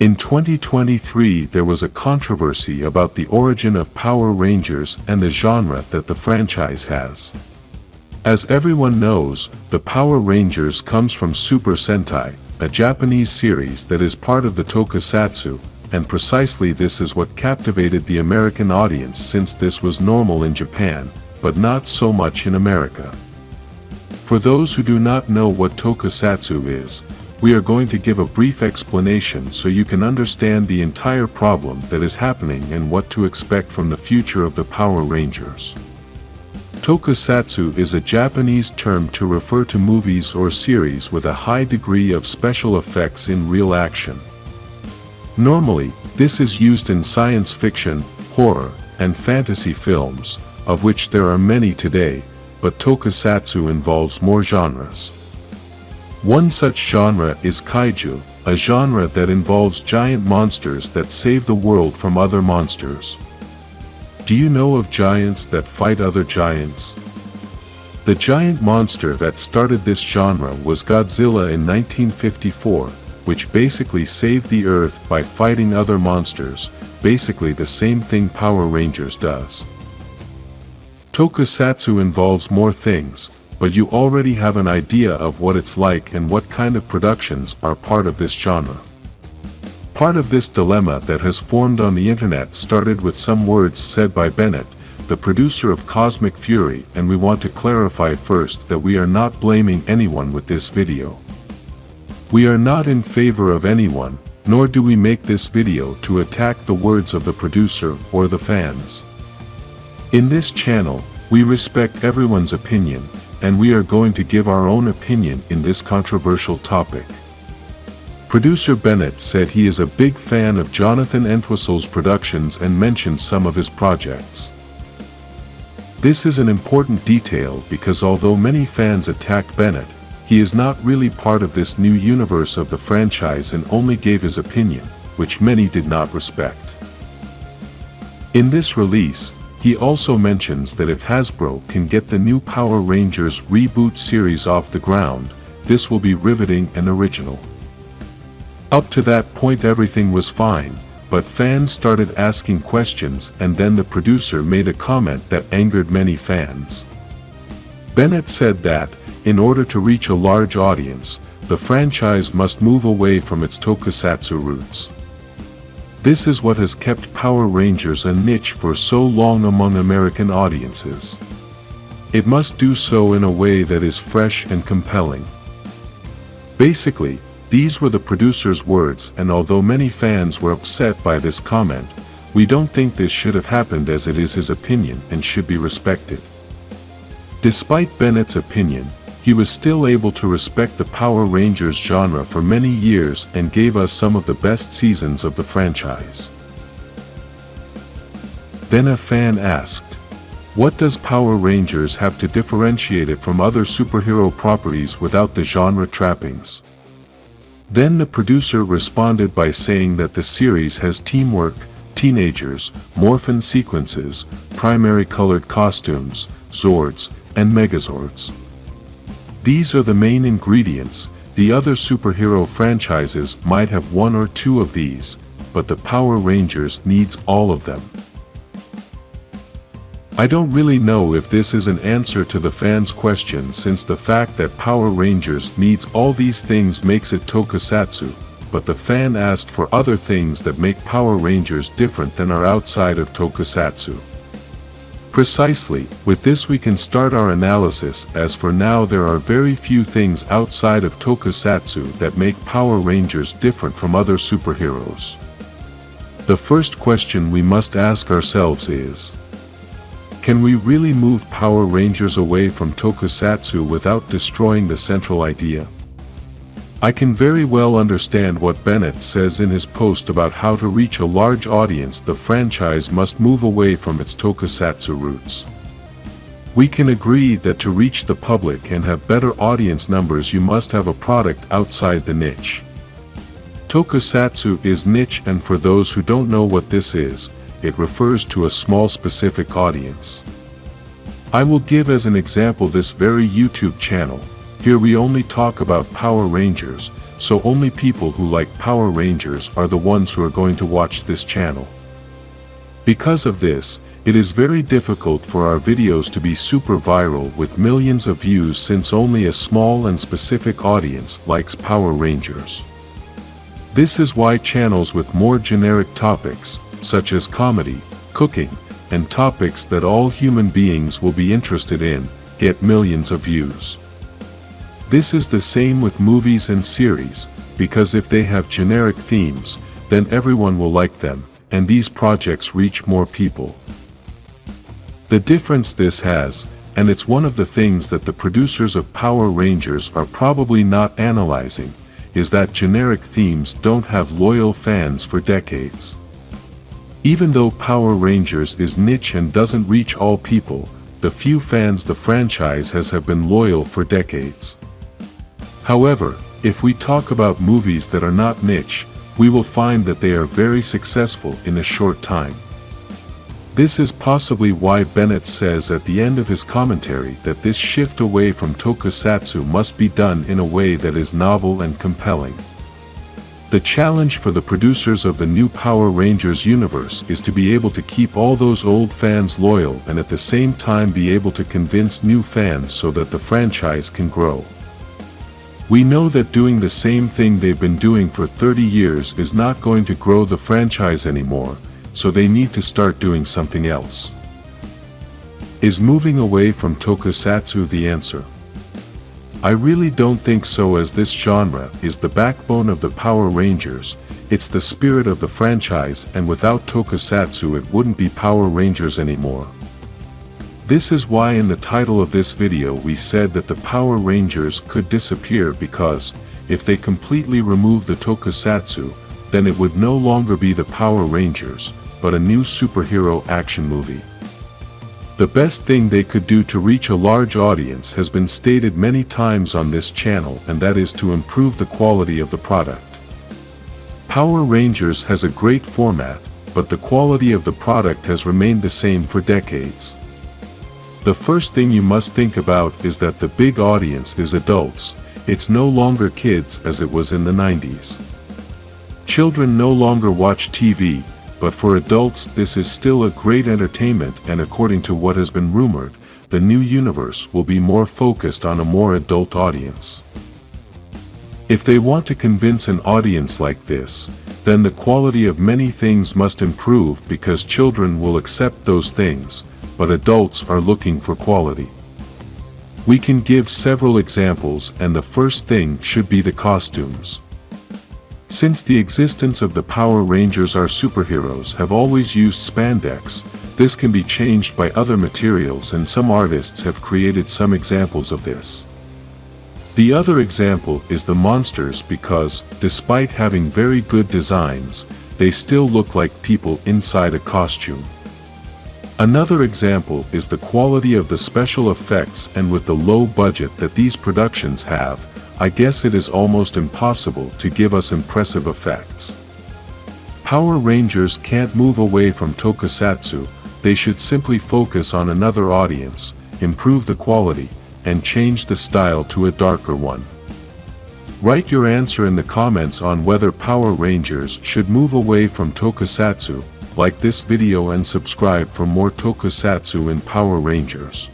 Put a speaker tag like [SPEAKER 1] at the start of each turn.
[SPEAKER 1] In 2023, there was a controversy about the origin of Power Rangers and the genre that the franchise has. As everyone knows, the Power Rangers comes from Super Sentai, a Japanese series that is part of the Tokusatsu, and precisely this is what captivated the American audience since this was normal in Japan, but not so much in America. For those who do not know what Tokusatsu is, we are going to give a brief explanation so you can understand the entire problem that is happening and what to expect from the future of the Power Rangers. Tokusatsu is a Japanese term to refer to movies or series with a high degree of special effects in real action. Normally, this is used in science fiction, horror, and fantasy films, of which there are many today, but Tokusatsu involves more genres. One such genre is kaiju, a genre that involves giant monsters that save the world from other monsters. Do you know of giants that fight other giants? The giant monster that started this genre was Godzilla in 1954, which basically saved the Earth by fighting other monsters, basically the same thing Power Rangers does. Tokusatsu involves more things, but you already have an idea of what it's like and what kind of productions are part of this genre. Part of this dilemma that has formed on the internet started with some words said by Bennett, the producer of Cosmic Fury, and we want to clarify first that we are not blaming anyone with this video. We are not in favor of anyone, nor do we make this video to attack the words of the producer or the fans. In this channel, we respect everyone's opinion, and we are going to give our own opinion in this controversial topic. Producer Bennett said he is a big fan of Jonathan Entwistle's productions and mentioned some of his projects. This is an important detail because although many fans attacked Bennett, he is not really part of this new universe of the franchise and only gave his opinion, which many did not respect. In this release, he also mentions that if Hasbro can get the new Power Rangers Reboot series off the ground, this will be riveting and original. Up to that point everything was fine, but fans started asking questions and then the producer made a comment that angered many fans. Bennett said that, in order to reach a large audience, the franchise must move away from its Tokusatsu roots. This is what has kept Power Rangers a niche for so long among American audiences. It must do so in a way that is fresh and compelling. Basically, these were the producer's words, and although many fans were upset by this comment, we don't think this should have happened as it is his opinion and should be respected. Despite Bennett's opinion, he was still able to respect the Power Rangers genre for many years and gave us some of the best seasons of the franchise. Then a fan asked, "What does Power Rangers have to differentiate it from other superhero properties without the genre trappings?" Then the producer responded by saying that the series has teamwork, teenagers, Morphin sequences, primary colored costumes, Zords, and Megazords. These are the main ingredients. The other superhero franchises might have one or two of these, but the Power Rangers needs all of them. I don't really know if this is an answer to the fans' question since the fact that Power Rangers needs all these things makes it Tokusatsu, but the fan asked for other things that make Power Rangers different than are outside of Tokusatsu. Precisely, with this we can start our analysis as for now there are very few things outside of Tokusatsu that make Power Rangers different from other superheroes. The first question we must ask ourselves is, can we really move Power Rangers away from Tokusatsu without destroying the central idea? I can very well understand what Bennett says in his post about how to reach a large audience the franchise must move away from its Tokusatsu roots. We can agree that to reach the public and have better audience numbers you must have a product outside the niche. Tokusatsu is niche, and for those who don't know what this is, it refers to a small specific audience. I will give as an example this very YouTube channel. Here we only talk about Power Rangers, so only people who like Power Rangers are the ones who are going to watch this channel. Because of this, it is very difficult for our videos to be super viral with millions of views since only a small and specific audience likes Power Rangers. This is why channels with more generic topics, such as comedy, cooking, and topics that all human beings will be interested in, get millions of views. This is the same with movies and series, because if they have generic themes, then everyone will like them, and these projects reach more people. The difference this has, and it's one of the things that the producers of Power Rangers are probably not analyzing, is that generic themes don't have loyal fans for decades. Even though Power Rangers is niche and doesn't reach all people, the few fans the franchise has have been loyal for decades. However, if we talk about movies that are not niche, we will find that they are very successful in a short time. This is possibly why Bennett says at the end of his commentary that this shift away from Tokusatsu must be done in a way that is novel and compelling. The challenge for the producers of the new Power Rangers universe is to be able to keep all those old fans loyal and at the same time be able to convince new fans so that the franchise can grow. We know that doing the same thing they've been doing for 30 years is not going to grow the franchise anymore, so they need to start doing something else. Is moving away from Tokusatsu the answer? I really don't think so, as this genre is the backbone of the Power Rangers, it's the spirit of the franchise, and without Tokusatsu it wouldn't be Power Rangers anymore. This is why in the title of this video we said that the Power Rangers could disappear, because, if they completely remove the Tokusatsu, then it would no longer be the Power Rangers, but a new superhero action movie. The best thing they could do to reach a large audience has been stated many times on this channel, and that is to improve the quality of the product. Power Rangers has a great format, but the quality of the product has remained the same for decades. The first thing you must think about is that the big audience is adults, it's no longer kids as it was in the 90s. Children no longer watch TV, but for adults this is still a great entertainment, and according to what has been rumored, the new universe will be more focused on a more adult audience. If they want to convince an audience like this, then the quality of many things must improve, because children will accept those things, but adults are looking for quality. We can give several examples, and the first thing should be the costumes. Since the existence of the Power Rangers, our superheroes have always used spandex. This can be changed by other materials, and some artists have created some examples of this. The other example is the monsters, because, despite having very good designs, they still look like people inside a costume. Another example is the quality of the special effects, and with the low budget that these productions have, I guess it is almost impossible to give us impressive effects. Power Rangers can't move away from Tokusatsu, they should simply focus on another audience, improve the quality, and change the style to a darker one. Write your answer in the comments on whether Power Rangers should move away from Tokusatsu, like this video and subscribe for more Tokusatsu and Power Rangers.